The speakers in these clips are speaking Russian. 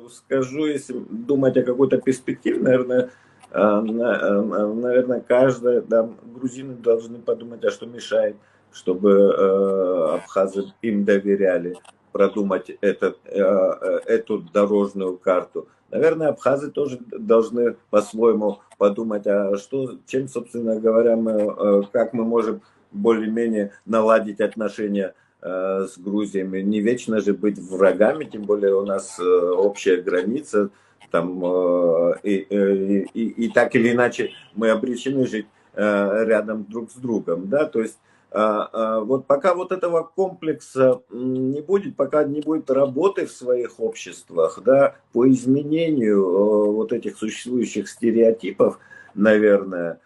скажу, если думать о какой-то перспективе, наверное, наверное, каждый, да, грузины должны подумать, а что мешает, чтобы абхазы им доверяли продумать эту дорожную карту. Наверное, абхазы тоже должны по-своему подумать, а что, чем, собственно говоря, как мы можем более-менее наладить отношения с Грузией. Не вечно же быть врагами, тем более у нас общая граница, там, и так или иначе мы обречены жить рядом друг с другом, да, то есть вот пока вот этого комплекса не будет, пока не будет работы в своих обществах, да, по изменению вот этих существующих стереотипов, наверное,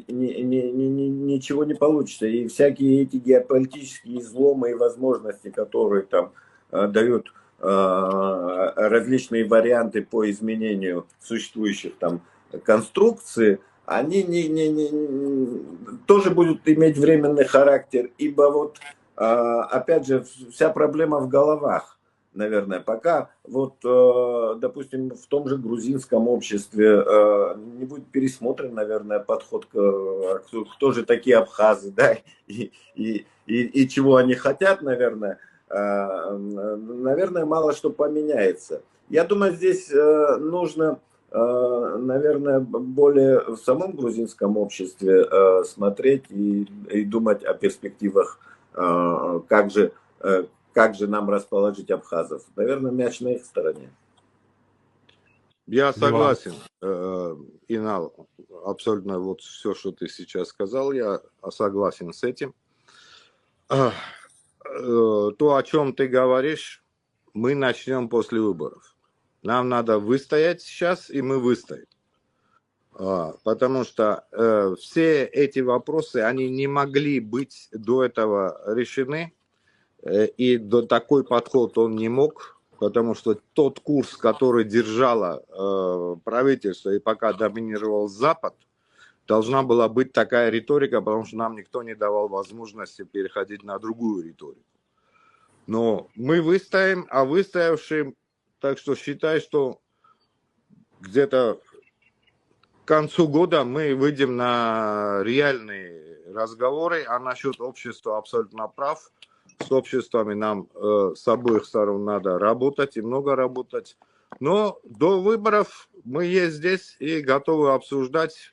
ничего не получится. И всякие эти геополитические изломы и возможности, которые там дают различные варианты по изменению существующих там конструкций, они тоже будут иметь временный характер, ибо вот, опять же, вся проблема в головах, наверное, пока вот, допустим, в том же грузинском обществе не будет пересмотрен, наверное, подход кто же такие абхазы, да, и чего они хотят, наверное, мало что поменяется. Я думаю, здесь нужно, наверное, более в самом грузинском обществе смотреть и думать о перспективах, как же нам расположить абхазов. Наверное, мяч на их стороне. Я согласен, Инал, абсолютно вот все, что ты сейчас сказал, я согласен с этим. То, о чем ты говоришь, мы начнем после выборов. Нам надо выстоять сейчас, и мы выстоим. Потому что все эти вопросы, они не могли быть до этого решены, и до такой подход он не мог, потому что тот курс, который держало правительство и пока доминировал Запад, должна была быть такая риторика, потому что нам никто не давал возможности переходить на другую риторику. Но мы выстоим, а выстоявшим, так что считай, что где-то к концу года мы выйдем на реальные разговоры, а насчет общества абсолютно прав. С обществами нам с обоих сторон надо работать и много работать. Но до выборов мы есть здесь и готовы обсуждать